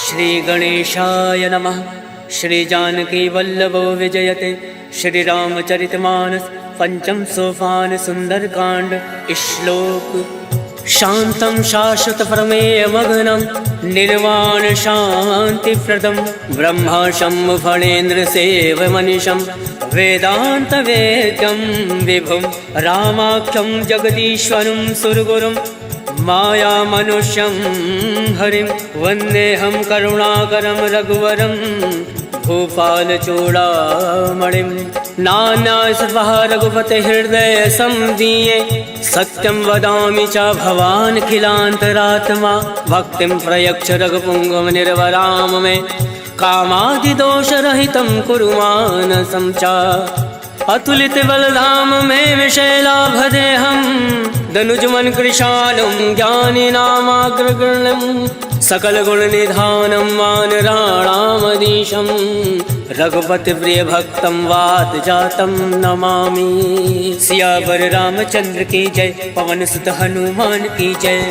श्री गणेशाय नमः। श्री जानकी वल्लभो विजयते। श्री रामचरितमानस पंचम सोपान सुंदरकांड। श्लोक शांतं शाश्वत प्रमेय मग्नं निर्वाण शांतिप्रदं ब्रह्माशं फणेन्द्र सेव मनीषं वेदांत वेद्यं विभुं रामाख्यं जगदीश्वरं सुरगुरुं माया मनुष्यं हरिं वन्देऽहं करुणाकरं रघुवरं भूपाल चूड़ामणिं। नान्यासर्वः रघुपते हृदय संदीये सत्यं वदामि च भवान् खिलान्तरात्मा भक्तिं प्रयच्छ रघुपुङ्गव निर्वराम मे कामादिदोषरहितं कुरु मानसं च। अतुलित बलधाम में विशैलाभदेहं दनुजमन कृशालं ज्ञानिनामाग्रगण्यं सकल गुण निधानं वानराणामधीशं रघुपति प्रिय भक्तं वात जातं नमामि। सियावर रामचंद्र की जय। पवन सुत हनुमान की जय।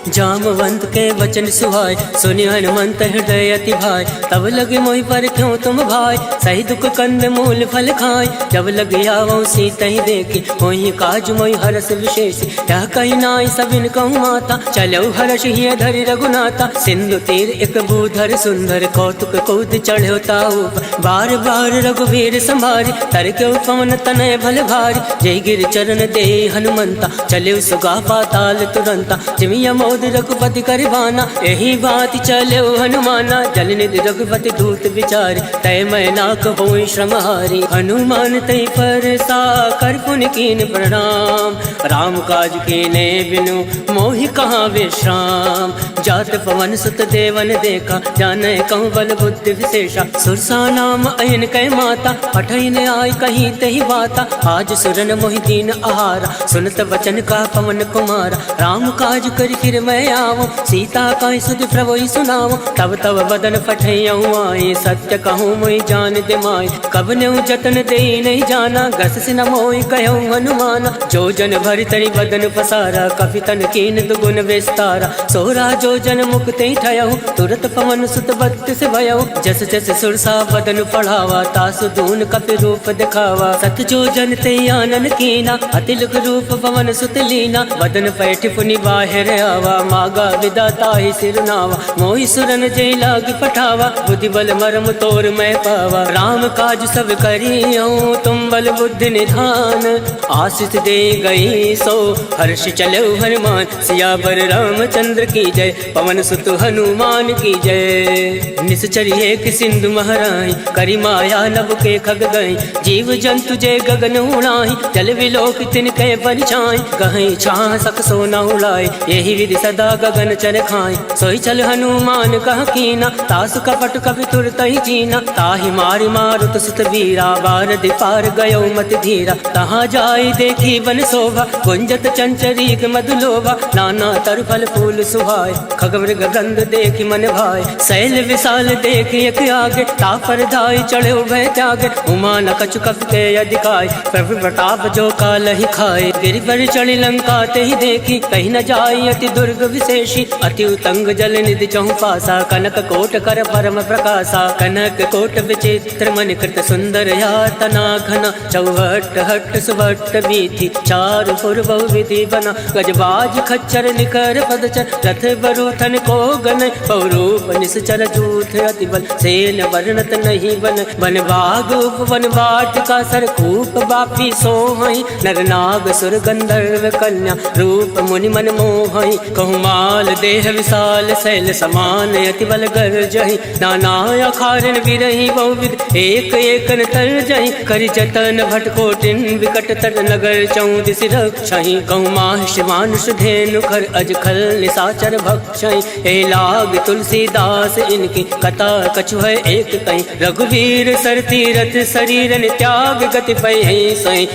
जामवंत के वचन सुहाय सुनि हनुमंत हृदय अति भाई। तब लगे मोहि पर क्यों तुम भाई सही दुख कंद मूल फल खाय। जब लगे आवो सीता ही देखी मोहि काज मोहि हरस विशेष। यह कही नाई सबिन कहूँ माता चलो हर्ष ही धरि रघुनाथा। सिंधु तीर एक भूधर सुंदर कौतुक कूद चढ़ो ताऊ बार बार रघुवीर संभारी। तर के पवन तनय भल भारी जय गिर चरण दे हनुमंता चले सुगा पाताल तुरंता। जिमिया मोद रघुपति करवाना यही बात चले हनुमाना। जल निधि रघुपति दूत विचार तय मैं नाक होई श्रमहारी। हनुमान तय पर सा कर पुन कीन प्रणाम राम काज कीने बिनु मोहि कहाँ विश्राम। जात पवन सुत देवन देखा जाने कहूँ बल बुद्धि विशेषा। सुरसा नाम अयन कै माता पठन आय कहीं तही बाता। आज सुरन मोहि दीन आहारा सुनत वचन का पवन कुमारा। राम काज कर फिर मैं आवो सीता का सुध प्रभु सुनाओ। तब तब बदन फटैयऊँ आए सत्य कहूँ मोहि जान दे माय। कब न्यू जतन दे नहीं जाना गस से न मोहि कहूँ हनुमाना। जो जन भरि तरि बदन पसारा कपितन कीन दुगुन विस्तारा। सोरा जो जन मुक्ति ठयऊ तुरत पवन सुत बत्तीस भयऊ। जस जस सुरसा बदन पढ़ावा तासु दून कपि रूप दिखावा। सत जो जन ते आनन कीना अतिलक रूप पवन सुत लीना। बदन पैठ पुनि बाहिर आवा मागा विदाता ही सिरनावा। मोहि सुरन जय लाग पठावा बुद्धि बल मरम तोर मैं पावा। राम काज सब करियऊँ तुम बल बुद्धि निधान। आशीष दे गई सो हर्ष चलो हनुमान। सियावर रामचंद्र की जय। पवन सुत हनुमान की जय। निश्चर एक सिंधु महराई करी माया नभ के खग गई। जीव जंतु जय गगन उड़ाई जल विलोक तिनके परिछाई। गहई छाह सक सोना उड़ाई यही विधि सदा गगन चर खाई। सोई चल हनुमान कह कीना तासु कपट कपि तुरत ही जीना। ताहि मारि मारुत सुत वीरा बारदि पार गयो मति धीरा। तहाँ जाई देखी वन शोभा गुंजत चंचरीक मधुलोभा। नाना तर फल फूल सुहाय खगमृग गंध देखी मन भाई। शैल विशाल देखी एक आगे तापर धाई चढ़े भय त्यागे। उमा न कछु कप के अधिकाय प्रभु प्रताप जो काल ही खाए। गिरि पर चढ़ी लंका ते ही देखी कहीं न जाई अति दुर्ग विशेषी। अति उतंग जल निधि चहु पासा कनक कोट कर परम प्रकाशा। कनक कोट विचित्र मन कृत सुंदर यातना घना। चौहट हट सुभट बीथी चारु पुर बहु विधि बना। गजबाज खच्चर निकर पदचर रथ बरूथन को गन। पौरूप निश्चर जूथ अति बल सेन वर्णत नहीं बन। वन बाग उपवन बाट का सरकूप बापी सोहई। नर नाग सुर गंधर्व कन्या रूप मुनि मन मोहई। कहूँ माल देह विशाल शैल समान अति बल गर्जहि। नाना अखारन विरहि बहुविध एक एकन तर जहि। करि जतन भटकोटिन विकट तर नगर चौदिस रक्षहि। कहूँ माहिष मानुष धेनु खर अज खल निशाचर भक्षहि। ए लाग तुलसीदास इनकी कथा कछु है एक कहीं। रघुवीर सर तीरथ शरीरन त्याग गति पै सही।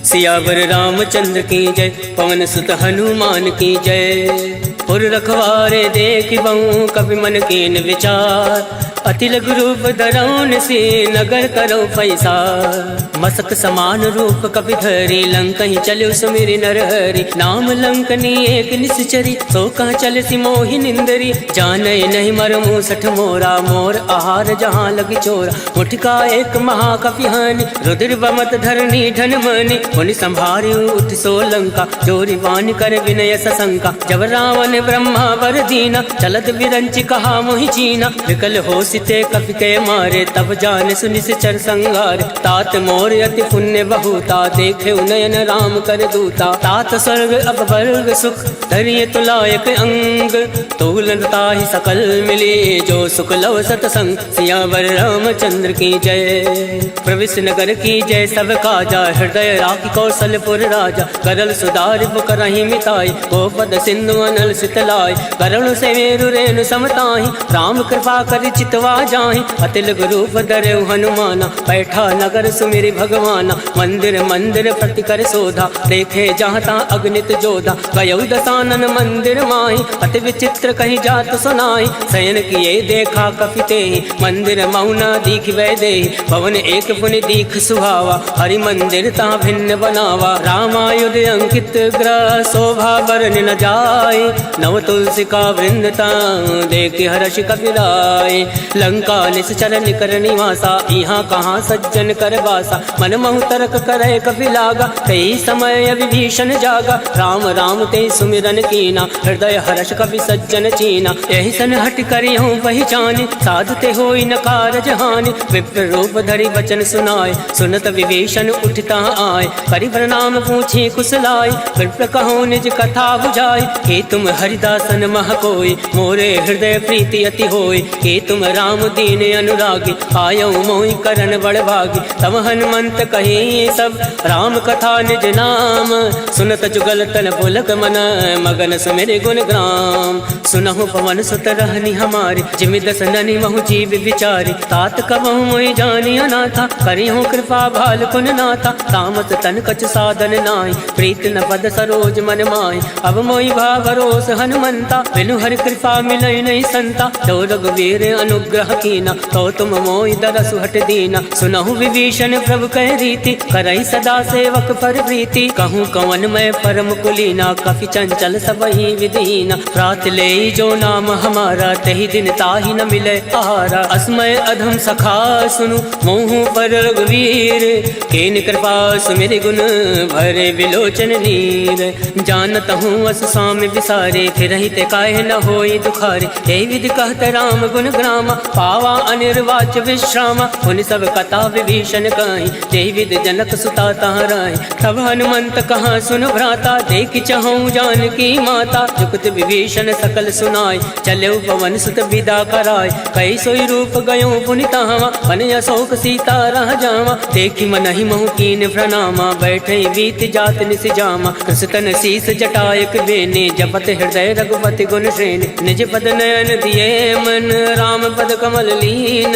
सियावर रामचंद्र की जय। पवन सुत हनुमान की जय। पुर रखवारे देख बहु कवि मन कीन विचार। अति लघु रूप धरौन से नगर करो पैसा। मसक समान रूप कपि धरी लंकहि चलो सुमिरि नरहरि। नाम लंकनी एक निश्चरी सो कह चल सी मोहि निंदरी। जाने नहीं मर मूसठ मोरा मोर आहार जहाँ लगी चोरा। मुठका एक महाकपि हानि रुद्र बमत धरनी धन मनि। मुनि संभारी उठ सो लंका जोरी वान कर विनय सशंका। जब रावण ब्रह्मा वर दीना चलत विरंच कहा मोहि चीना। विकल हो सिते कपि के मारे तब जान सुनि चर संगार। तात मोर अति पुण्य बहुता देखे नयन राम कर दूता। तात स्वर्ग अब वर्ग सुख धरिय तुलायक अंग। तूलता ही सकल मिली जो सुख लव सतसंग। सियावर रामचंद्र की जय प्रविश नगर की जय सब काजा। हृदय राखी कौशलपुर राजा करल सुधार करही मिताई। गोपद सिंधु अनल सितलाई करुण से मेरु रेणु समताही। राम कृपा कर चितवा जाहि अतिल रूप धरे हनुमाना। बैठा नगर सुमिरि भगवाना मंदिर मंदिर प्रति कर शोधा। देखे जहाँ तहाँ अग्नित जोधा गयौ दसानन मंदिर माही। अति विचित्र कहीं जात सुनाई शयन किए देखा कपिते। मंदिर मौना दीख वै दे भवन एक पुनि दीख सुहावा। हरि मंदिर ता भिन्न बनावा रामायुध अंकित ग्रह। शोभा बरन न जाए नव तुलसी का वृंदता देख हर्ष कपिराय। लंका निश्चर निकर निवासा यहाँ कहाँ सज्जन कर बासा। मन महु तर्क करे कपि लागा कई समय विभीषण जागा। राम राम ते सुमिरन कीना हृदय हर्ष कपि सज्जन चीना। यही सन हट करी हूँ पहचानी साधु ते होई न कारज हानि। विप्र रूप धरि वचन सुनाए सुनत विभीषण उठता आए। करि प्रणाम पूछी कुशलाय विप्र कहो निज कथा बुझाई। हे तुम हरिदासन मह कोई मोरे हृदय प्रीति अति होई। हे तुम राम दीन अनुरागी आयो मोहि करन बड़ भागी। तब हनुमंत कही सब राम कथा निज नाम। सुनत जुगल तन पुलक मन मगन सुमिरि गुण ग्राम। सुनहु पवन सुत रहनी हमारी जिमि दस ननि महु जीव विचारी। तात कबहु मोहि जानी अनाथा करिहु कृपा भाल कुन नाथा। तामस तन कछ साधन नाहि प्रीत न पद सरोज मन माहि। अब मोहि भा भरोस हनुमंता बिनु हरि कृपा मिलै नहीं संता। तो रघुवीर अनुग्रह कीना तो तुम मोहि दरसु हट दीना। सुनहु विभीषण प्रभु कह रीति करई सदा सेवक पर प्रीति। कहूँ कवन मैं परम कुलीना कपि चंचल सबहि विदीना। रात ले जो नाम हमारा तही दिन ताहि न मिले आहारा। अस्मय अधम सखा सुनु मोहु पर रघुवीर। केन कृपा सुमिरि गुण भरे विलोचन नीर। जानत हूँ अस स्वामी विसारे फिर ते काहे न होई दुखारे। यही विधि कहत राम गुण ग्रामा पावा अनिर्वाच विश्रामा। उन सब कथा विभीषण कहीं यही विधि जनक सुता तहाँ रही। तब हनुमंत कहाँ सुन भ्राता देख चहु जानकी माता। जुगत विभीषण सकल सुनाय चले पवन सुत विदा कराय। कई सोई रूप गयो पुनि तहाँ मन अशोक सीता रह जावा। देखी मन ही महु कीन प्रणामा बैठे बीत जात निस जामा। कृष्ण शीस जटायक बेने जपत हृदय रघुपति गुण श्रेणी। निज पद नयन दिए मन राम पद कमल लीन।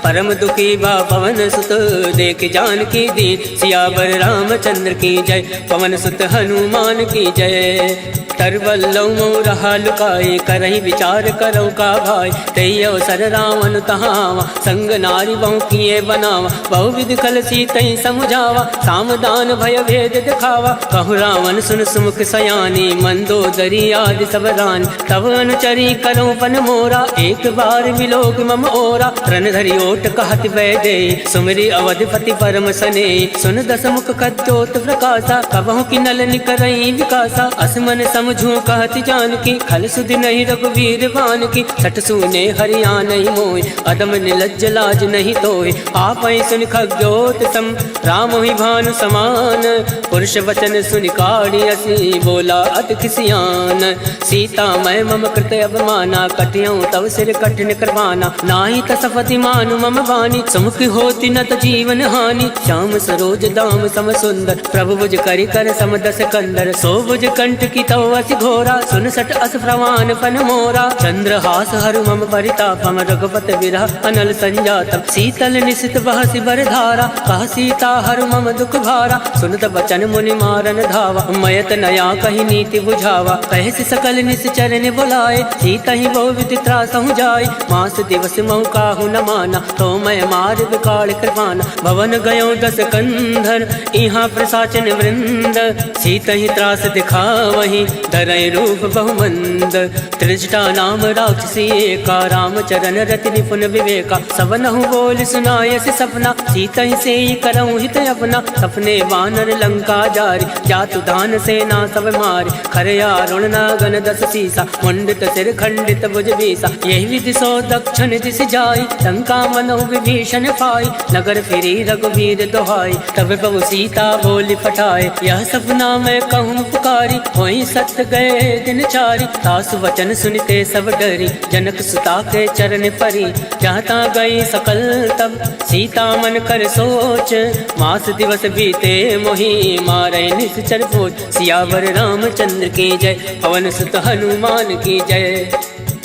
परम दुखी बा पवन सुत देख जानकी दीन। सियावर रामचंद्र की जय पवन सुत हनुमान की जय। तरवल्लौ रहा लुकाए करही विचार करो का भाई। तई अवसर रावण तहावा संग नारी बहु किए बनावा। बहु विधि खल सीतई समुझावा सामदान भय भेद दिखावा। कहु रावण सुन सुमुख सयानी मंदोदरी आदि सब रानी। तब अनुचरी करो पन मोरा एक बार विलोक मम ओरा। रण धरि ओट कहत वै दे सुमिरि अवधिपति परम सने। सुन दस मुख कद्योत प्रकाशा कबहु की नल निकरई विकासा। असमन समझू कहत जानकी खल सुधि नहीं रघुवीर बान की। सट सुने हरिया नहीं मोय अदम निलज्ज लाज नहीं तोय। आप सुन खग्योत सम राम ही भानु समान। पुरुष वचन सुन काढ़ी असी बोला अति खिसियान। सीता मैं मम कृत अवमाना कटियों तव सिर कठिन करवाना। नाही तसपति मानु मम वाणी सुमुख होती न त जीवन हानि। श्याम सरोज दाम सम सुंदर प्रभु बुझ करि कर समदस कंदर। सो बुझ कंठ की तो असी घोरा, सुन सट अस प्रवान फन मोरा। चंद्रहास हरु मम परितापम, रघुपति विरह अनल संजातम। शीतल निशित बहसि बर धारा, कह सीता हरु मम दुख भारा। सुनत बचन मुनि मारन धावा, मयत नया कही नीति बुझावा। कहसि सकल निश्चर ने बुलाए, सीता ही बहु विधि त्रासहु जाय। मास दिवस महु काहू न माना, तो मैं मार विकाल कृपाना। भवन गयो दस कंधर, इहाँ प्रसाचन वृंद। सीता ही त्रास दिखावही, धरय रूप बहुमंद। त्रिजटा नाम राक्षसी एका, रामचरण रति निपुण विवेका। सबनहु बोल सुनायसि सपना, सीता ही से करऊँ हित अपना। सपने वानर लंका जारी, जातु दान सेना सब मारी। खरया रुण नागन दस सीसा, मुंडित सिर खंडित भुज बीसा। यही विधि सो दक्षिण दिश जाई, लंका मनो विभीषण पाई। नगर फिरी रघुवीर दोहाई, तब प्रभु सीता बोली पठाए। यह सपना मैं कहूँ पुकारी, वही सत्य गए दिन चारी। सासु वचन सुनते सब डरी, जनक सुता के चरण परी। जहाँ गई सकल तब सीता मन कर सोच, मास दिवस बीते मोही मारे निश्चर भोज। सियावर रामचंद्र की जय, पवन सुत हनुमान की जय।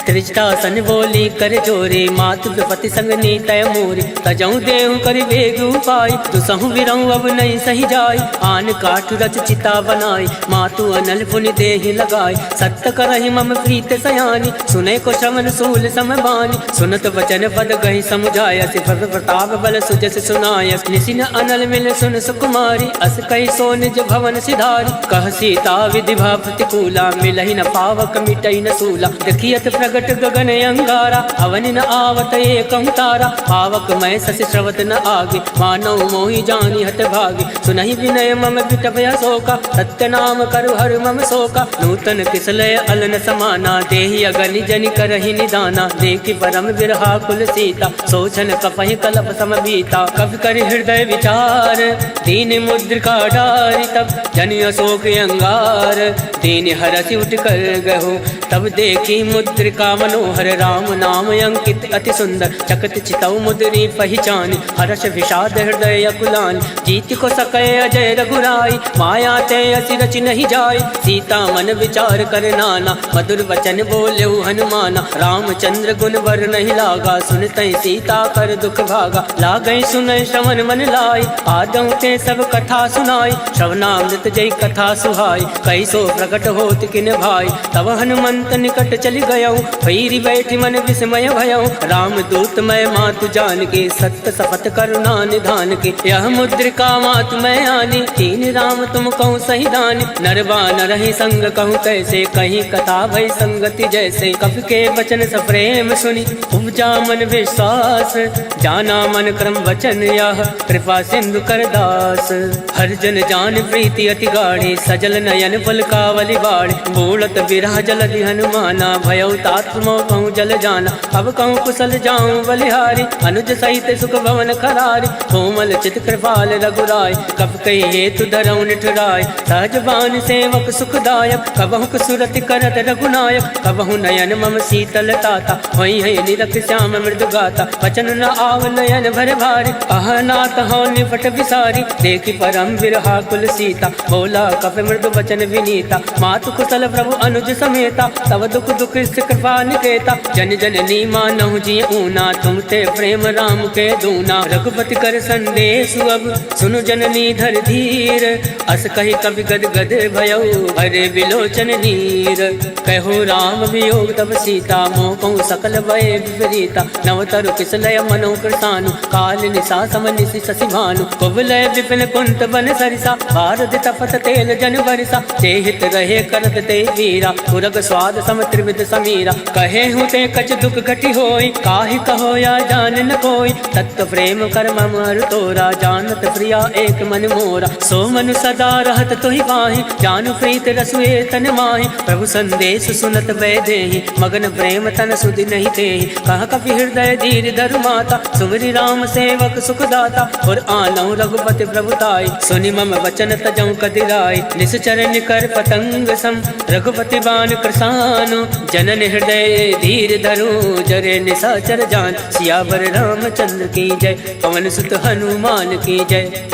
त्रिजटा सन बोली कर जोरे, मातु विपति संग नीतय मोरे। तजऊ देहु कर वेग उपाय, दुसहु विरहु अब नहीं सही जाय। आन काठ रच चिता बनाई, मातु अनल पुनि देहि लगाई। सत्य करहि मम प्रीत सयानी, सुने को श्रवण सूल समबानी। सुनत वचन पद गहि समुझाय, सिफर प्रताप बल सुजस सुनाय। निसिन अनल मिल सुन सुकुमारी, अस कहि सो निज भवन सिधारी। कह सीता विधि भा प्रतिकूला, मिलहि न पावक मिटई न सूला। देखियत प्रगट गगन अंगारा, अवनि न आवत एकं तारा। पावक मैं शशि श्रवत न आगे, मानव मोहि जानी हत भागे। सुनहि विनय मम विटपय शोका, सत्य नाम करु हर मम शोका। नूतन किसलय अलन समाना, देहि अगनि जनि करहि निदाना। देखि परम विरहा कुल सीता, सोचन कपहि कलप सम बीता। कवि कर हृदय विचार, दीन मुद्रिका डारि। तब जनि अशोक अंगार, दीन हरसि उठ कर गहो। तब देखी मुद्रिका मनोहर, राम नाम अंकित अति सुंदर। चकत चितौ मुद्री पहचानी, हर्ष विषाद हृदय अकुलानी। जीत को सकै अजय रघुराई, माया ते असी रचि नहीं जाय। सीता मन विचार कर नाना, मधुर वचन बोलेउ हनुमाना। रामचंद्र गुण वर नहीं लागा, सुनतै सीता कर दुख भागा। लागै सुनय श्रवण मन लाई, आदौ ते सब कथा सुनाई। श्रवणामृत जय कथा सुहाई, कैसो प्रकट होत किन भाई। तब हनुमंत निकट चली गयौ, भैरी बैठी मन विस्मय भयौ। राम दूत मैं मातु जान के, सत्य शपथ करुणा निधान के। यह मुद्रिका मातु मैं आनी, तीन राम तुम कहूँ सही दानी। नरवा न रही संग कहूँ कैसे, कहीं कथा भई संगति जैसे। कवि के वचन सप्रेम सुनी, उपजा मन विश्वास। जाना मन क्रम वचन यह, कृपा सिंधु कर दास। हर जन जान प्रीति अति गाढ़ी, सजल नयन पलकावली बाढ़। बोलत विरह जलधि हनुमाना, भयउ तात मोह कहूँ जल जाना। अब कहूँ कुशल जाऊँ बलिहारी, अनुज सहित सुख भवन खरारी। कोमल चित कृपाल रघुराय, कब कही हेतु धरऊ निठुराय। सहज बान सेवक सुखदायक, कबहु सुरति करत रघुनायक। कबहु नयन मम शीतल ताता, वही है निरख श्याम मृदु गाता। वचन न आव नयन भर भारी, अहनाथ हो निपट विसारी। देखी परम विरहा कुल सीता, बोला कप मृदु वचन विनीता। मातु कुशल प्रभु अनुज समेता, तब दुख दुख कृपा निकेता। जन जननी मानहु जी ऊना, तुम ते प्रेम राम के दूना। रघुपति कर संदेश अब, सुनु जननी धर धीर। अस कही कवि गद गद भयउ, भरे विलोचन नीर। कहो राम वियोग तब सीता, मोह कहूँ सकल भय विपरीता। नवतरु किसलय मनो कृतानु, काल निशा सम निशि शशि भानु। कुबलय विपिन कुंत बन सरिसा, भारत तपत तेल जन बरिसा। जेहित रहे करत ते वीरा, पुरग स्वाद सम त्रिविध समीरा। कहे हूँ ते कछ दुख घटी होई, काहि कहो या जान न कोई। तत्व प्रेम कर मम अरु तोरा, जानत प्रिया एक मन मोरा। सो मनु सदा रहत तोहि पाहि, जानु प्रीत रसुए तन माहि। प्रभु संदेश सुनत वै देहि, मगन प्रेम तन सुधि नहीं तेहि। कह कपि हृदय धीर धरु माता, सुमरि राम सेवक सुखदाता। और आनौ रघुपति प्रभुताई, सुनि मम वचन तजौ कदिराई। निश्चर निकर पतंग सम, रघुपति बान कृसानु। जनन हृदय धीर धरु, जरे निशाचर जान। सियावर रामचंद्र की जय, पवन सुत हनुमान की जय।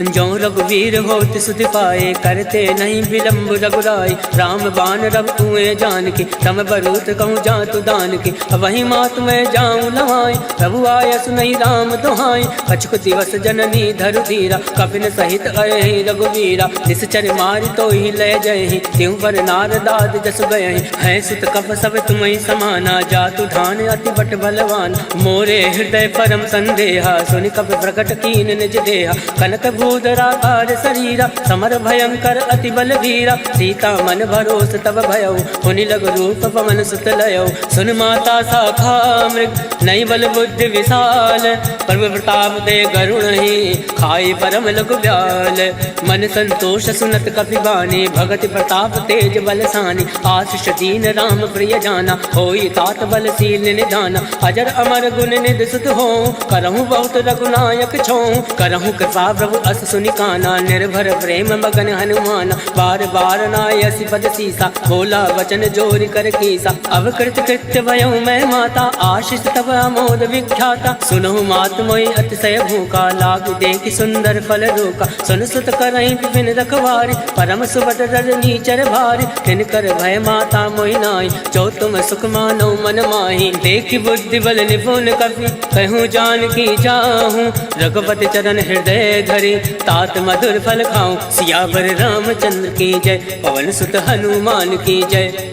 जो रघुवीर होत सुधि पाए, करते नहीं विलम्ब रघुराई। राम बाण रब कुएं जान के, तम बरूत कहूँ जातु दान के। वही मात मैं जाऊँ लवाई, प्रभु आय सुनई राम दुहाई। कछुक दिवस जननी धरु धीरा, कपिन सहित अहि रघुवीरा। निश्चर मारि तो ही लय जय, त्यों पर नारदाद जस गए। है सुत कप सब तुम्हें समाना, जातु धान अति बट बलवान। मोरे हृदय परम संदेहा, सुनि कपि प्रकट कीन निज देहा। कनक भूधराकार शरीरा, समर भयंकर अति बल वीरा। सीता मन भरोस तब भयउ, हुनि लघु रूप पवन सुत लयउ। सुन माता शाखा मृग, नई बल बुद्धि विशाल। प्रभु प्रताप दे गरुण ही, खाई परम लघु ब्याल। मन संतोष सुनत कपि बानी, भगति प्रताप तेज बलसानी। आशीष दीन राम प्रिय जाना, होई तात बलशील निधाना। अजर अमर गुण निधि सुत हो, करहूँ बहुत रघुनायक छो। करहूँ कृपा प्रभु अस सुनि काना, निर्भर प्रेम मगन हनुमाना। बार बार नायसि पद सीसा, बोला वचन जोरि कर कीसा। अब कृत कृत्य भयउ मैं माता, आशीष तब अमोद विख्याता। सुनहु मात मोहि अतिशय भूखा, लाग देखि सुंदर फल रोका। सुन सुत करहि विपिन रखवारी, परम सुबत रजनी चर भारी। तिनकर भय माता मोहि नाई, जो तुम सुख मानो मन माही। देखि बुद्धि बल निपुण कपि, कहूँ जानकी जाहूँ। रघुपति चरण हृदय धरि, तात मधुर फल खाऊं। सियावर रामचंद्र की जय, पवन सुत हनुमान की जय।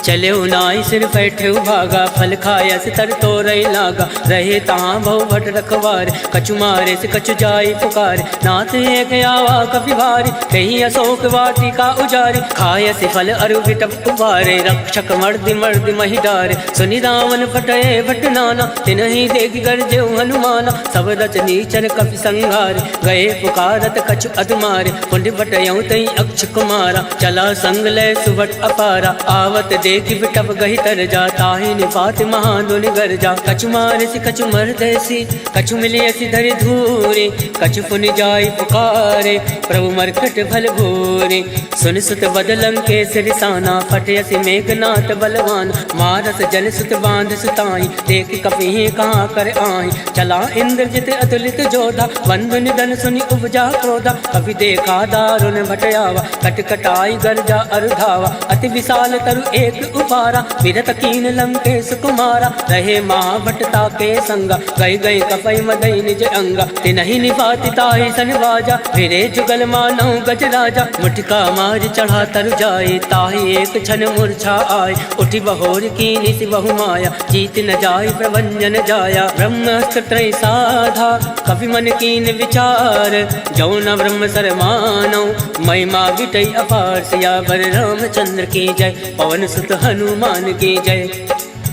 चले नाई सिर बैठे भागा, फल खाया से तर तो रही लागा। रहे तहाँ बहु भट रखवार, कछु मारे से कछु जाई पुकार। नाथ एक आवा कपि भारी, कहीं अशोक वाटिका उजारे। खाय से फल अरु विटप उबारे, रक्षक मर्दि मर्दि महि डारे। सुनि रावण फटये भट नाना, तिनहि देखि गर्जे हनुमाना। सब रच नीचर कपि संहारे, गए पुकारत कछु अधमारे। कुंड बटयऊँ तई अक्ष कुमारा, चला संग लय सुभट अपारा। आवत देखि बिटप गहि तर जा, ताहि निपात महाधुनि गर्जा। कछु मारसि कछु मरदैसि, कछु मिलियसि धरि धूरे। कछु पुनि जाई पुकारे, प्रभु मरकट भल भूरे। सुन सुत बदलं के सिरसाना, फटयसि मेघनाथ बलवान। मारस जन सुत बांध सुताई, देखि कपि कहाँ कर आही। चला इंद्रजित अतुलित जोधा, बंधु निधन सुनि उपजा क्रोधा। कपि देखा दारुण भटयावा, कटकटाई गर्जा अरुधावा। अति विशाल तरु एक उपारा, विरत कीन लंकेश कुमारा। रहे महाभटता के संगा, गई गई कपई मदई निज अंगा। तिनहि निपाति ताहि सन बाजा, फिरे जुगल मानव गज राजा। मुठिका मार चढ़ा तर जाए, ताहि एक क्षण मूर्छा आए। उठि बहोर कीनि सि बहु माया, जीत न जाय प्रभंजन जाया। ब्रह्मास्त्र त्रय साधा, कपि मन कीन विचार। जौ न ब्रह्म सर मानौ, महिमा विटई अपार। सियावर रामचंद्र की जय, पवन सुत हनुमान की जय।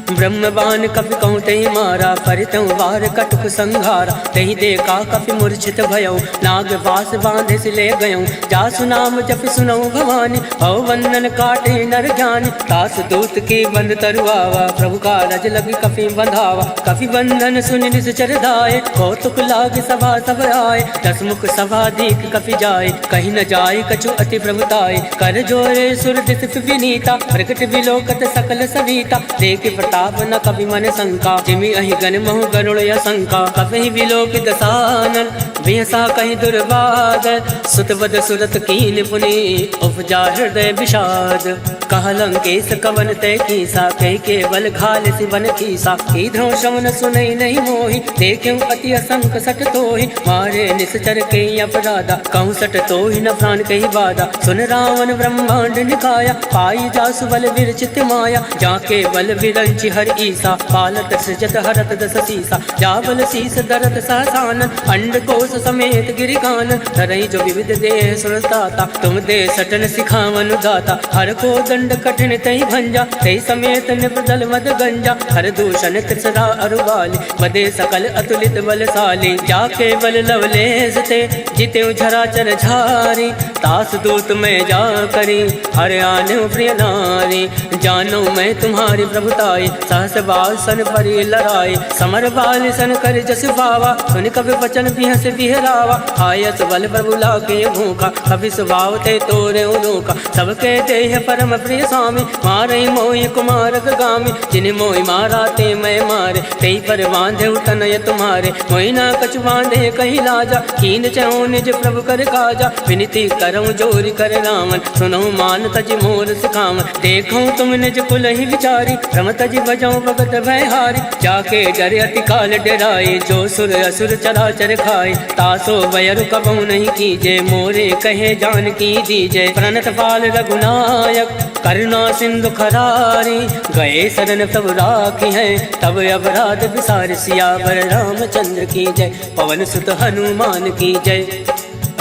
ब्रह्म बाण कपि कहूँ तहि मारा, परितौ वार कटुक संघारा। तहि देखा कपि मूर्छित भयउ, नाग वास बांधे से ले गयऊँ। जासु नाम जपि सुनऊ भवानी, भव बंधन काटे नर ज्ञानी। तास दूत की बंद तरुआवा, प्रभु का रज लगी कपि बंधावा। कपि बंधन सुनि निश्चर धाये, कौतुक लाग सभा सब आए। दस मुख सभा दीख कपि जाए, कहीं न जाय कछु अति प्रभुताय। कर जोरे सुर दिस विनीता, प्रकट विलोकत सकल सविता। देख प्रताप न कपि मन शंका, जिमि अहि गण महु गरुड़ असंका। कपि विलोक दसानन, बिहसा कहीं दुर्बाद। सुत बद सुरत कीन पुनि, उपजा हृदय विषाद। कह लंकेश कवन तय कीसा, कह के बल घाल सिवन कीसा। कीधो श्रवण सुनई नहीं मोहि, देखूं अति असंक सट तोहि। मारे निश्चर के अपराधा, कहूँ सट तोहि न प्राण कही बाधा। सुन रावण ब्रह्मांड निकाया, पाई जासु बल विरचित माया। जाके बल विरंचि हर ईसा, पालत सृजत हरत दस सीसा। जाबल शीस दरत सहसान, अंड कोश समेत गिरिकान। धरई जो विविध देह सुरताता, तुम दे सटन सिखावन दाता। हर को दंड कठिन तई भंजा, तई समेत निपदल मद गंजा। हर दूषण त्रिसरा अरुबाली, बदे सकल अतुलित बलशाली। जाके बल लवलेस ते, जिते झरा चर झारी। तास दूत में जा करी, हर आने प्रिय नारी। जानो मैं तुम्हारी प्रभुताई, सहस बाल सन परि लड़ाई। समर बाल सन कर जस पावा, सुन कभी बचन बिहस बिहरावा। आयस बल प्रभु लाके भूखा, कभी स्वभाव ते तोरे उनोका। सबके देह परम प्रिय स्वामी, मारई मोहि कुमारक गामी, जिन मोहि मारा ते मैं मारे, तेई पर बांधे तनय तुम्हारे, मोहि न कछु बांधे कही लाजा, कीन चहु निज प्रभु कर काजा, विनती करऊँ जोरि कर रामन, सुनहु मान तज मोर सिखावन, देखूँ तुम निज कुल ही विचारी, रम तज बजाऊँ भगत भय हारी, जाके डरे अति काल डराए, जो सुर असुर चराचर खाए, तासो बयरु कबहु नहीं कीजे, मोरे कहे जान की दीजे, प्रणत पाल रघुनायक करुणा सिंधु खरारी, गए शरण तब राखी है, तब अपराध विसार, सियावर रामचंद्र की जय, पवन सुत हनुमान की जय।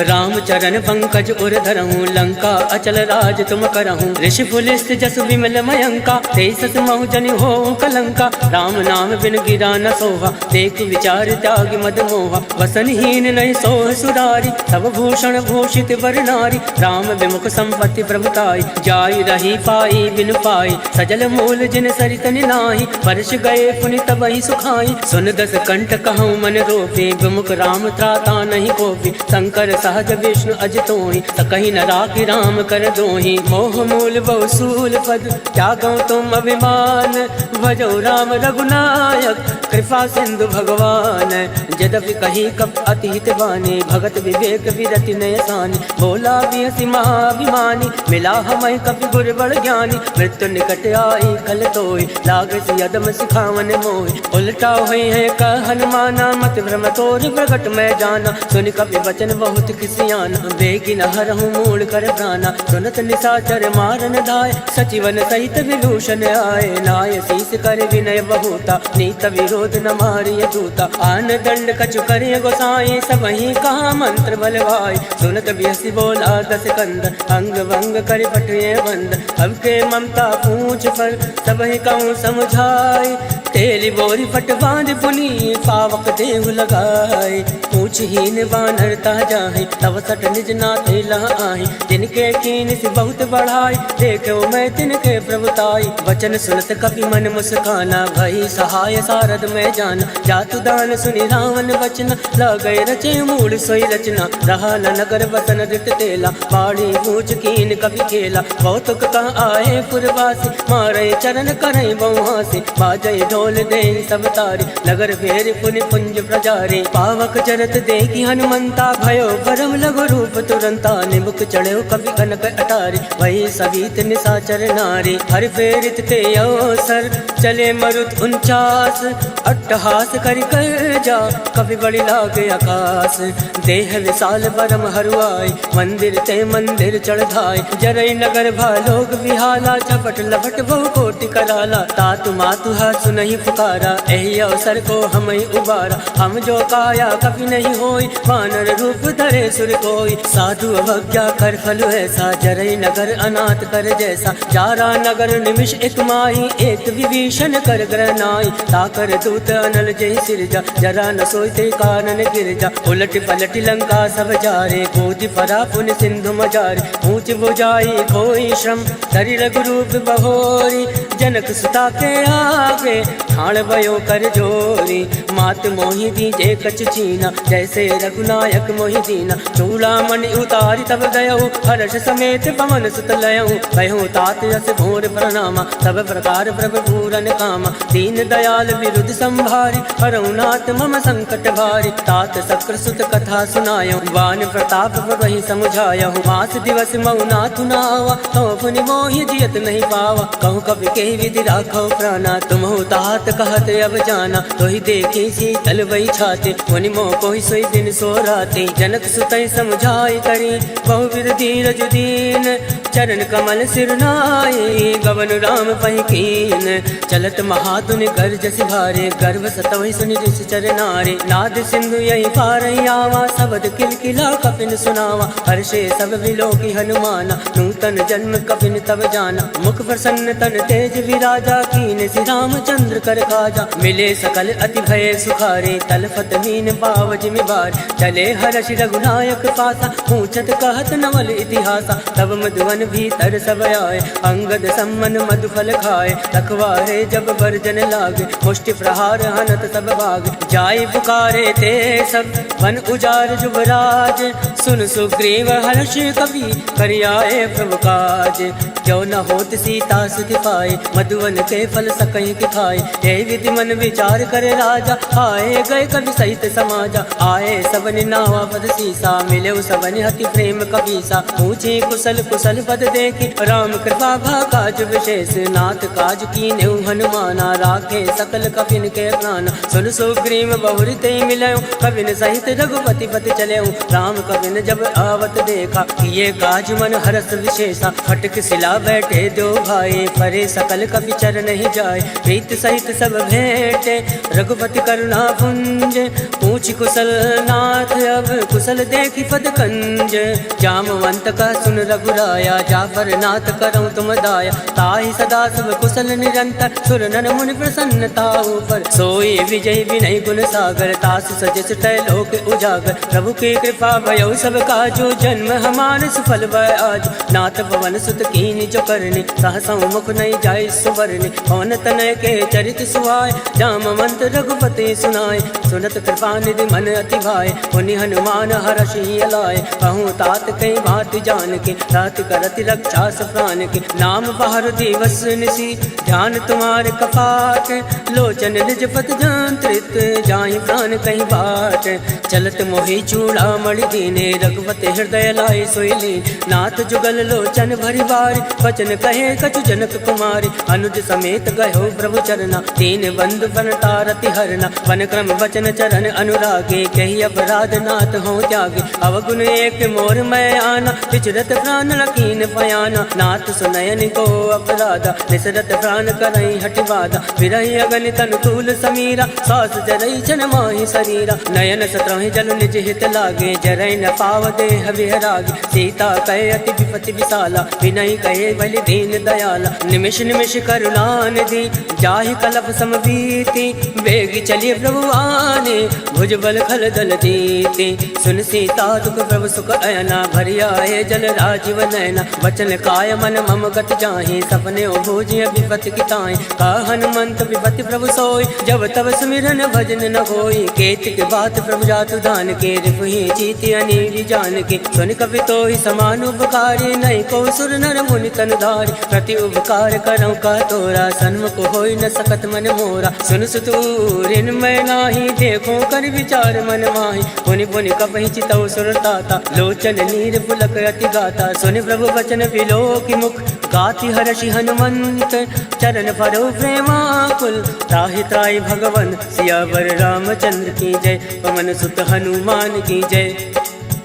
राम चरण पंकज उर धरहूँ, लंका अचल राज तुम करहूँ, ऋषि पुलिस जस विमल मयंका, तेसस महु जनि हो कलंका, राम नाम बिन गिरा न सोहा, देख विचार त्याग मद मोहा, वसनहीन नहीं सोह सुरारी, सब भूषण भूषित वर नारी, राम विमुख संपत्ति प्रभुताई, जाय रही पाई बिन पाई, सजल मूल जिन सरित निनाहि, वर्ष गए पुनि तबहि सुखाई, सुन दस कंठ कहूँ मन रोपे, विमुख राम त्राता नहीं कोपी, शंकर सहज विष्णु अजितोहि, सकहि न राखि राम कर दोहि, मोह मूल बहु सूल पद, त्यागौ तुम अभिमान, भजौ राम रघुनायक, कृपा सिंधु भगवान, यद्यपि कही कप अति हित बानी, भगत विवेक विरति नय सानी, बोला बिहसि महाभिमानी, मिला हमहि कपि गुर बड़ ज्ञानी, मृत्यु निकट आई खल तोहि, लागस यदम सिखावन मोहि, उलटा हुई है कह हनुमाना, मत भ्रम तोर प्रगट मैं जाना, सुनि कपि वचन बहुत किसियाना, बेगी न हरहूँ मूल कर प्राणा, सुनत निशाचर मारन धाय, सचिवन सहित विभूषण आए, नाय शीस कर विनय बहुता, नीत विरोध न मारिय दूता, आन दंड कछु करे गोसाई, सबहि कहा मंत्र बलवाई, सुनत बिहसि बोला दस कंद, अंग भंग कर पटिए बंद, अब के ममता पूछ पर सबहि कहूँ समझाई, तेली बोरी पट बांध पुनी पावक देहु लगाए, पूछहीन बानर ताजा है, तब सट निज नाथे लहाई, जिनके कीन से बहुत बढ़ाई, देखो मैं तिनके प्रभुताई, वचन सुनत कपि मन मुस्काना, भई सहाय सारद में जाना, जातु दान सुनि रावण वचन, लगय रचे मूल सोई रचना, रहा न नगर बसन रित तेला, बाड़ी पूछ कीन कपि खेला, कौतुक कह आए पुरवासी, मारे चरण करई बहुहासी, बाजय ढोल दे सब तारी, नगर फेर पुनि पुंज प्रजारी, पावक चरत देखी हनुमंता, भयो परम लघु रूप तुरंता, निमुख चढ़ो कवि कनक अटारी, वही सवित निशाचर नारी, हर फेरित ते अवसर, चले मरुत 49, अट्टहास करि कर जा, कवि बड़ी लागे आकाश, देह विशाल परम हरुआई, मंदिर ते मंदिर चढ़ धाय, जरई नगर भालोक विहाला, झपट लपट बहु कोटि कराला, तातु मातु सुनहि पुकारा, एहि अवसर को हमहि उबारा, हम जो काया कभी नहीं होई, वानर रूप धरे सुर कोई, साधु अवज्ञा कर फल ऐसा, जरई नगर अनाथ कर जैसा, जारा नगर निमिष एक माही, एक विभीषण कर ग्रह नाई, ताकर दूत अनल जय सिरजा, जरा न सोचते कानन गिरजा, उलट पलट लंका सब जारे, कूद परा पुन सिंधु मजारे, ऊंच बुझाई कोई श्रम, धरि रघुरूप बहोरी, जनक सुता के आगे, ठाण भयो कर जोरी, मात मोहि दीजे कछ चीना, जैसे रघुनायक मोहि दीना, चूड़ामणि उतारी तब गयऊ, हर्ष समेत पवन सुत लयऊ, कहो तात यस घोर प्रणामा, सब प्रकार प्रभु पूरन कामा, दीन दयाल विरुद्ध संभारी, हरउनाथ मम संकट भारी, तात शक्र सुत कथा सुनायो, वान प्रताप वही समझायो, मास दिवस मऊ नाथु नावा, कहो पुनि मोहि जियत नहीं पावा, कहूँ कवि के विधि राखो प्राणा, तुम हो तात कहत अब जाना, तो ही देखी शीतल वही छाते, मुनि मोह कोई सोई दिन सो राते, जनक सुतई समझाई करी, बहुविध धीरज दीन, चरण कमल सिर नाई, गवन राम पहि कीन, चलत महाधुनि गर्ज सिभारे, गर्भ सतवहि सुनि ऋषि चर नारे, नाद सिंधु यही पारई आवा, शब्द किलकिला कपिन सुनावा, हर्षे सब विलोकी हनुमाना, नूतन जन्म कपिन तब जाना, मुख प्रसन्न तन तेज विराजा, कीन श्री रामचंद्र कर काजा, मिले सकल अति भय सुखारे, तलफत मीन पाव जिमिबार, चले हर्षि रघुनायक पासा, पूछत कहत नवल इतिहासा, तब मधुवन भीतर सब आए, अंगद सम्मन मधुफल खाए, रखवारे जब बरजन लागे, मुष्टि प्रहार संहार हनत सब भाग। जाय पुकारे ते सब वन उजार जुबराज, सुन सुग्रीव हर्ष कवि करियाए प्रभु काज। क्यों न होत सीता सुखि पाए, मधुवन के फल सकहीं कि खाए। हे विधि मन विचार करे राजा, आए गए कवि सहित समाजा। आए सबनि नावा पद सीसा, मिले सबनि हति प्रेम कबीसा। पूछे कुशल कुशल पद देखी, राम कृपा भा काज विशेष। नाथ काज कीन्हु हनुमाना, राखे सकल कपिन के प्राण। सुन सुग्रीव बहुरि ते मिलयो, कपिन सहित रघुपति पति चलयो। राम कपिन जब आवत देखा, किए काज मन हरस विशेषा। फटक सिला बैठे दो भाई, परे सकल कपि चरण ही जाए। प्रीत सहित सब भेंटे, रघुपति करुणा पुंज। पूछ कुशल नाथ अब कुशल देखी पद कंज। जामवंत का सुन रघुराया, जाफर नाथ करऊं तुम दाया। ताहि सदा सब कुशल निरंतर, सुर नर मुनि प्रसन्नता ऊपर। सोई विजय विनय गुण सागर, तास सजस लोक उजागर। प्रभु की कृपा भयो सब काजो, जन्म हमार सुफल भय आज। नाथ पवन सुत कीनि जो करनी, सहसा मुख नहीं जाय सुवरनी। पवन तनय के चरित सुहाय, जामवंत रघुपति सुनाय। सुनत कृपा निधि मन अति भाय, पुनि हनुमान हरषि अलाय। कहूँ तात कई बात जान के, रात करति रक्षा प्राण के। नाम पहर दिवस निसी, ध्यान तुम्हारे कपाट। लोचन निज पत जंत्रित, जाहि प्राण कहीं बाट। चलत मोहि चूड़ा मणि दीने, रघुपति हृदय लाए सोइली। नाथ जुगल लोचन भरि बारी, वचन कहे कछु जनक कुमारी। अनुज समेत गयो प्रभु चरना, तीन बंधु बन तारति हरना। वन क्रम वचन चरण अनुरागे, कही अपराध नाथ हो त्यागे। अवगुण एक मोर मैं आना, विचरत प्राण लकीन पयाना। नाथ सुनयन को अपराधा, निसरत प्राण करई हटि बाधा। विरहि अगन तनुकूल समीरा, सास जरई छन माहि शरीरा। नयन सत्रहि जल निज हित लागे, जरई न पाव देह विहरागे। सीता कहे अति विपति विशाला, विनय कहे बलि दीन दयाला। निमिष निमिष करुणा निधि, जाहि कलप समबीति। वेग चलिए प्रभु आने, भुज बल खल दल जीते। सुन सीता दुख प्रभु सुख अयना, भरि आए जल राजीव नयना। वचन काय मन मम गत जाहि, सपने भोजिय विपति किताय। का हनुमंत विपति प्रभु सोई, जब तब सुमिरन भजन न होई। केतिक बात प्रभु जातु दान के, रिपुहि जीति अनीति जान के। सुन कपि तोहि समान उपकारी, नहीं को सुर नर मुनि तन धारी। प्रति उपकार करऊं का तोरा, सन्मुख होई न सकत मन मोरा। सुन सुतूरिन मैं नाही, देखो कर विचार मन माही। पुनि पुनि कपहि चितौ सुर ताता, लोचन नीर पुलक अति गाता। सुनि प्रभु वचन बिलो की मुख, गाति हर्षि हनुमंत। चरण परो प्रेमाकुल, त्राहि त्राहि भगवन। सियावर रामचंद्र की जय, पवन सुत हनुमान की जय।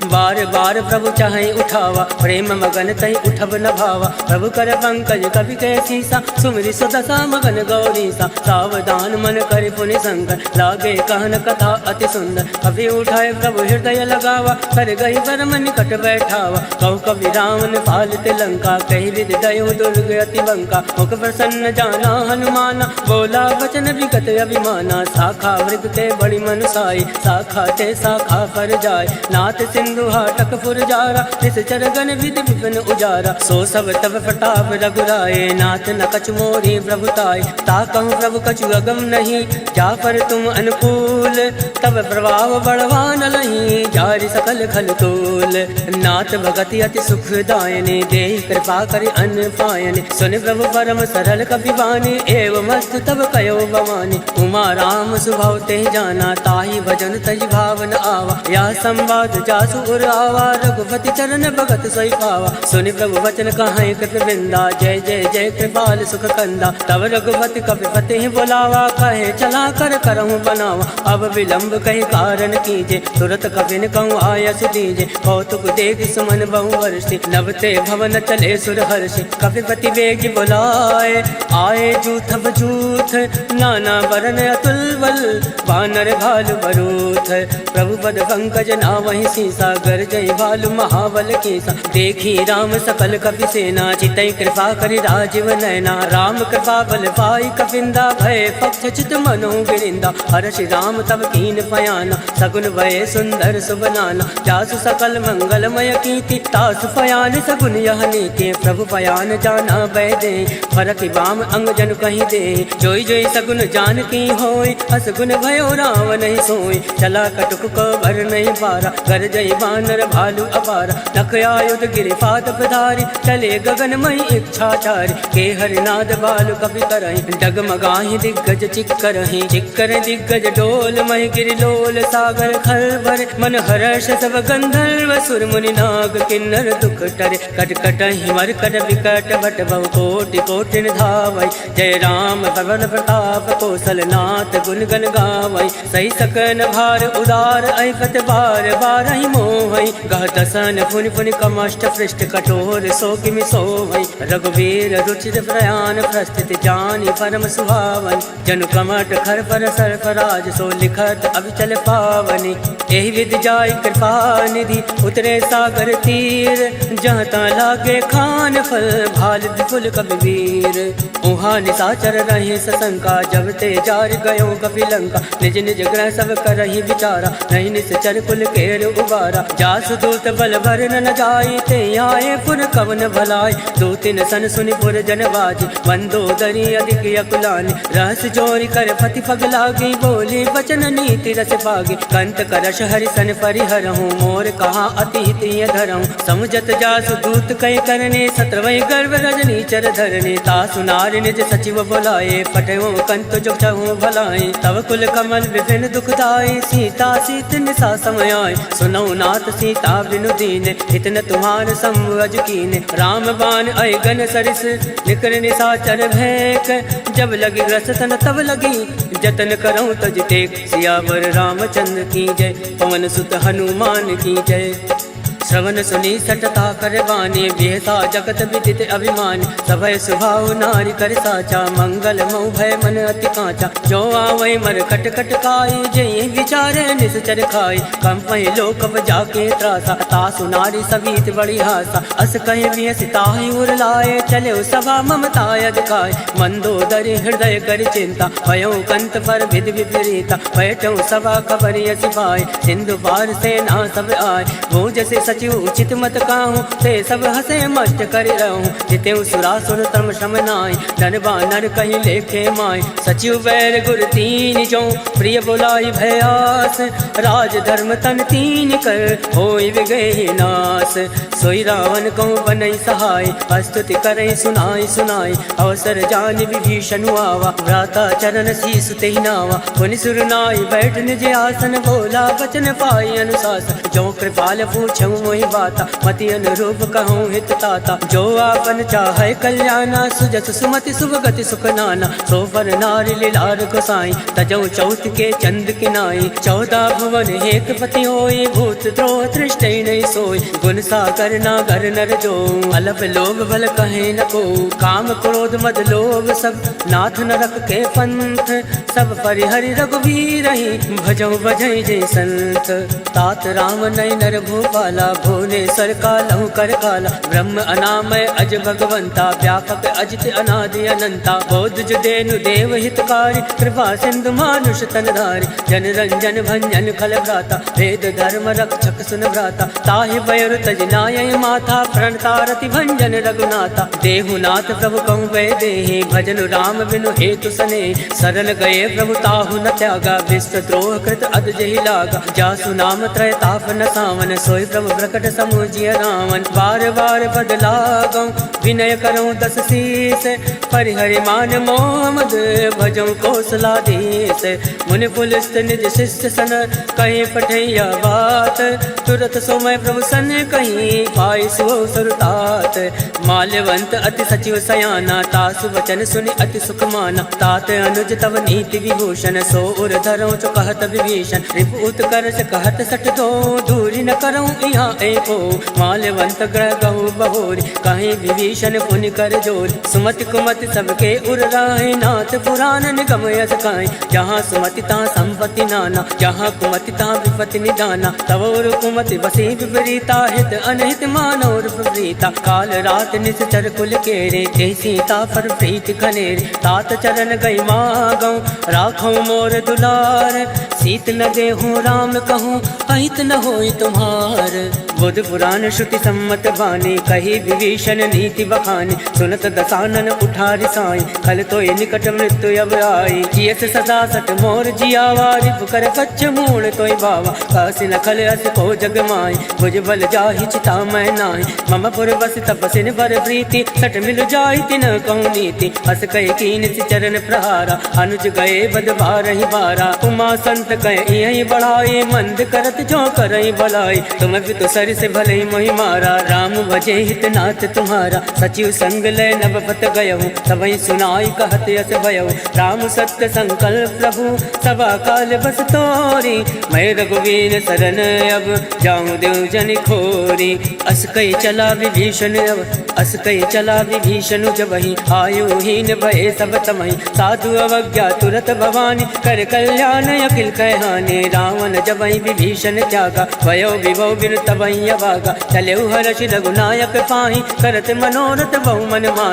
बार बार प्रभु चाहे उठावा, प्रेम मगन तहि उठब न भावा। प्रभु कर पंकज कवि के सीसा, सुमिरि सुदशा मगन गौरीसा। सावधान मन कर पुनि शंकर, लागे कहन कथा अति सुंदर। कवि उठाए प्रभु हृदय लगावा, कर गई परम निकट बैठावा। कहु कवि रावण पालित लंका, कही विधि दयो दुर्ग अति बंका। मुख प्रसन्न जाना हनुमाना, बोला वचन विगत अभिमाना। शाखा वृक्ष के बड़ी मनुसाई, शाखा ते शाखा पर जाय। नाथ सिंधु हाटक पुरजारा, इस चरगन विधि विपिन उजारा। सो सब तब प्रताप रघुराए, नाथ न कछु मोरी प्रभुताय। ताकहु प्रभु कछु अगम नहीं, जापर तुम अनुकूल। तब प्रभाव बढ़वान लही, जारि सकल खल तोल। नाथ भगति अति सुख दायने, देहि कृपा करि अन्न पायने। सुन प्रभु परम सरल कपि बानी, एवं मस्त तब कयो भवानी। उमा राम सुभाव ते जाना, ताहि भजन तज भावन आवा। या संवाद जासु आवा, रघुपति चरण भगत सोई पावा। सुनि प्रभु वचन कहाई कृत वृंदा, जय जय जय कृपाल सुख कंदा। तब रघुपति कपिपति ही बुलावा, कहे चला कर करहूँ बनावा। अब विलंब कही कारण कीजे, तुरत कपिन कहूँ आयस दीजे। कौतुक देख सुमन बहु वर्षि, नभते भवन चले सुर हर्षि। कपिपति वेग बुलाए, आए जूथ बजूथ। नाना वरन अतुल बल, वानर भालु बरूथ। प्रभु पद पंकज नावहि सीसा, सागर जय भालु महाबल केसा। देखी राम सकल कपि सेना, चितई कृपा करि राजीव नैना। राम कृपा बल पाई कपिंदा, भय पक्ष चित मनो गिरिंदा। हर्ष राम तब कीन पयाना, सगुन भय सुंदर सुबनाना। जासु सकल मंगलमय कीर्ति, तासु पयान सगुन यह नीति। प्रभु पयान जाना बैदे, फरक बाम अंग जन कहीं दे। जोई जोई सगुन जान की होय, अस गुन भयो राम नहीं सोई। चला कटुक को भर नहीं पारा, कर जय बानर भालू अपारा। नख आयुध गिरि पाद पधारी, चले गगन मई इच्छाचारी। के हरिनाद बालु कपि करहि, डगमगाहि दिग्गज चिक्करहि। चिक्कर दिग्गज डोल महि गिरि लोल, सागर खल भरे मन हर्ष सब गंधर्व। सुर मुनि नाग किन्नर दुख टरे, कट कटहि मरकट विकट भट बहु कोटि कोटि धावै। जय राम पवन प्रताप, कौशल नाथ गुण गण गावै। सही सकन भार उदार, ऐपत बार बारहि मोहै। गह दसन पुनि पुनि कमष्ट पृष्ठ, कठोर सो किमि सोवै। रघुवीर रुचिर प्रयाण, प्रस्थित जानि परम सुहावन। जनु कमट खर पर सर्फराज, सो लिखत अविचल पावनि। एहि विधि जाय कृपा निधि, उतरे सागर तीर। जहाँ ता लागे खान फल, भाल विपुल कबीर। उहाँ निशाचर रहे सशंका, जब ते जार गयो कपिलंका। निज निज ग्रह सब करहि विचारा, नहीं निश्चर कुल केर उबारा। जासु दूत बल भर न जाई, ते आए पुर कवन भलाई। दो तीन सन सुनि पुर जन बाजी, मंदोदरी अधिक अकुलानी। रहस जोरी कर पति पग लागी, बोली बचन नीति रस पागी। कंत करश हरि सन परिहरहूँ, मोर कहा अति हित धरहूँ। समुझत जासु दूत कई करने, सत्रवै गर्भ रजनी चर धरने। तासु नारि निज सचिव बुलाए, पटयो कंत जो चहु भलाए। तब कुल कमल विभिन्न दुखदाई, सीता सीत निशा समय आए। सुनौ नाथ सीता बिनु दीने, इतन तुम्हार संवज कीने। राम बाण अयगन सरिस, निकर निशाचर भैक। जब लगी ग्रस तन तब लगी, जतन करऊँ तज टेक। सियावर रामचंद्र की जय, पवन सुत हनुमान की जय। श्रवण सुनी सटता कर बानी, बेहसा जगत विदित अभिमानी। सभय सुभाव नारी कर साचा, मंगल मऊ भय मन अति कांचा। जो आवै मर कट कट काई, जय विचारे निश्चर खाई। कंपहि लोक जाके त्रासा, तासु नारी सभीत बड़ी हासा। अस कहे बियस ताहि उर लाए, चले सभा ममता अधिकाय। मंदोदरी हृदय कर चिंता, भयो कंत पर विधि विपरीता। बैठो सभा खबर यसी पाए, सिंधु पार सेना सब आए। वो जैसे सचिव उचित मत काहूँ, ते सब हसे मस्त कर रहूँ। जितेऊ सुरासुर तम श्रम नाय, धन बानर कहीं लेखे माय। सचिव बैर गुर तीन जो, प्रिय बुलाई भयास। राज धर्म तन तीन कर, होई विगहि नास। सोई रावण कहूँ बनई सहाय, स्तुति करई सुनाई सुनाई। अवसर जान विभीषण आवा, भ्राता चरण शीस तेहि नावा। पुनि सुर नाई बैठ निज आसन, बोला वचन पाई अनुशासन। जो कृपाल पूछऊँ मोहि बाता, मति अनुरूप कहूँ हित ताता। जो आपन चाहे कल्याणा, सुजस सुमति सुभगति सुख नाना। सो पर नारी लीलार गोसाई, तजौ चौथ के चंद किनाई। 14 भुवन एक पति होई, भूत द्रोह तृष्टै नहीं सोई। गुण सागर नागर नर जो, अलप लोभ बल कहे न को। काम क्रोध मद लोभ सब, नाथ नरक के पंथ। सब परिहरि रघुवीर ही, भजौ बजै जय संत। तात राम नय नर भूपाला, भुवनेश्वर कालहु कर काला। ब्रह्म अनामय अज भगवंता, व्यापक अजित अनादि अनंता। बोध जुदेनु देव हितकारी, कृपा सिंधु मानुष तनधारी। जन रंजन भंजन खल भ्राता, वेद धर्म रक्षक सुन भ्राता। ताहि बयरु तज नाय माथा, प्रणतारति भंजन रघुनाथा। देहुनाथ प्रभु कहूँ वै देहि, भजन राम बिनु हेतु सने। सरल गए प्रभु ताहु न त्यागा, विश्व द्रोह कृत अद जहि लागा। जासु नाम त्रय ताप न सावन, सोई प्रभु प्रकट समुझिय रावण। बार बार बदला गौ, विनय करऊँ दस शीस। परिहरि मान मोह मद, भजऊँ कौशलाधीश। मुनि पुलिस निज शिष्य सन, कहीं पठैया बात। तुरत सोमय प्रभु सन कहीं, पाई सुओ सुरतात। माल्यवंत अति सचिव सयाना तासु वचन सुनि अति सुख माना। तात अनुज तव नीति विभूषण सो उर धरो चो कहत विभीषण। रिपु उत्कर्ष कहत सठ दो दूरी न करऊं यहाँ एको। माल्यवंत ग्रह गहु बहोरी कहीं विभीषण पुनि कर जोरी। सुमति कुमति सबके उर राहे नाथ पुराण निगम यस काई। जहाँ सुमति तहाँ संपत्ति नाना जहाँ कुमति तहाँ विपत्ति निदाना। तव उर कुमति बसी विपरीता हित अनहित मानव विपरीता। काल रात निश्चर कुल केरे ते सीता पर प्रीत खनेरे। तात चरण गई मागऊं राखऊं मोर दुलार। सीत न देहूं राम कहूँ अहित न होई तुम्हार। बुध पुराण श्रुति सम्मत बानी कही विभीषण नीति बखानी। सुनत दसानन उठारी साई खल तो निकट मृत्यु अब आई। जियस सदा सट मोर जियावा रिपु कर कच्छ मूल तोय बावा। कासी न खल अस को जग माई भुज बल जाहि चिता मैं नाही। मम पुर बस तपसिन बर प्रीति सट मिल जाहि तिन कहूँ नीति। हस कह कीन चरण प्रहारा अनुज गए बद बारहि बारा। उमा संत कह यही बढ़ाई मंद करत जो करई भलाई। तुम भी तो सर से भले मोहि मारा राम भजे हित नाथ तुम्हारा। सचिव संग लय नवपत गयहु सबई सुनाई कहत यस भयहु। राम सत्य संकल्प प्रभु सभा काल बस तोरी। मैं रघुवीर शरण अब जाऊं देव जन खोरी। अस कई चला विभीषण अब अस कई चला विभीषण जबहि। आयुहीन भय सब तमहि साधु अवज्ञा तुरत भवानी। कर कल्याण अखिल कहहानि रावण जबहि विभीषण त्यागा। भयो विभव बिनु तबहि अभागा चले हर्ष रघुनायक पाहि। करत मनोरथ बहु मन माहि।